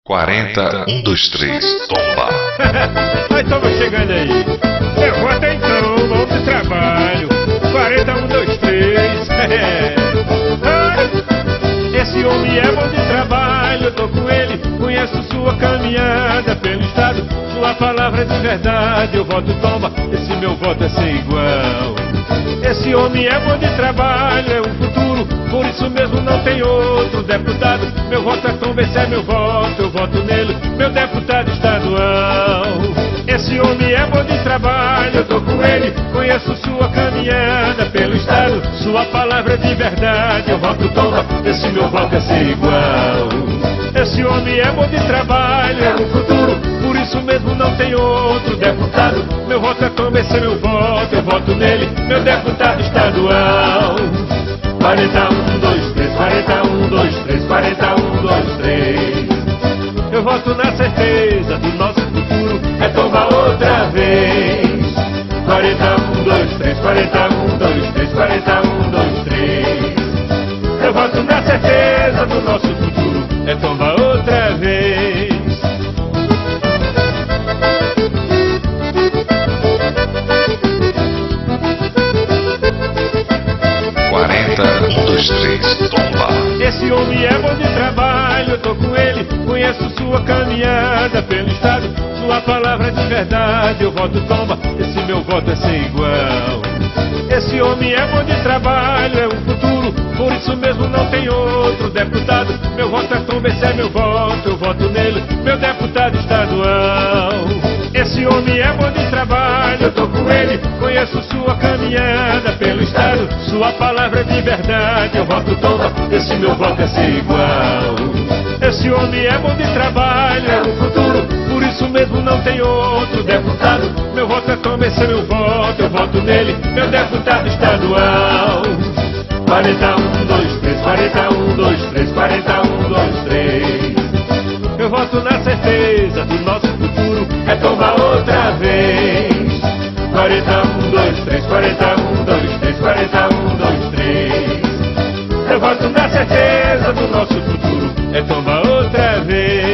40, 1, 2, 3, tomba. Aí toma chegando aí. Eu vou até então, vamos de trabalho. 40, 1, 2, 3. Esse homem é bom de trabalho, eu tô com ele, conheço sua caminhada pelo estado, sua palavra é de verdade, eu voto tomba, esse meu voto é ser igual. Esse homem é bom de trabalho, é o futuro, por isso mesmo não tem outro deputado, meu voto é tomba, esse é meu voto, eu voto nele, meu deputado estadual. Esse homem é bom de trabalho, eu tô com ele, conheço sua caminhada pelo estado, sua palavra é de verdade, eu voto tomba, esse meu voto é ser igual. Esse homem é bom de trabalho, é o futuro, por isso mesmo não tem outro deputado, meu voto é tomba, esse é meu voto, eu voto nele, meu deputado estadual. 41, 2, 3, 41, 2, 3, 41, 2, 3. Eu voto na certeza do nosso futuro, é tomba outra vez. 41, 2, 3, 41, 2, 3, 41, 2, 3. Eu voto na certeza do nosso futuro, é tomba outra vez. Esse homem é bom de trabalho, eu tô com ele, conheço sua caminhada pelo estado, sua palavra é de verdade, eu voto tomba, esse meu voto é ser igual. Esse homem é bom de trabalho, é o futuro, por isso mesmo não tem outro deputado, meu voto é tomba, esse é meu voto, eu voto nele, meu deputado estadual. Esse homem é bom de trabalho, eu tô com ele, conheço sua caminhada pelo estado, sua palavra é de verdade, eu voto tomba, esse meu voto é ser igual. Esse homem é bom de trabalho, é o futuro, por isso mesmo não tem outro deputado, meu voto é tomba, esse é meu voto, eu voto nele, meu deputado estadual. 41, 2, 3, 41, 2, 3, 41, 2, 3. Eu voto na certeza do nosso futuro, é tomba outra vez. 41, 2, 3, 41, 2, 3, 41, 2, 3. Eu voto na certeza do nosso futuro, é tomba outra vez.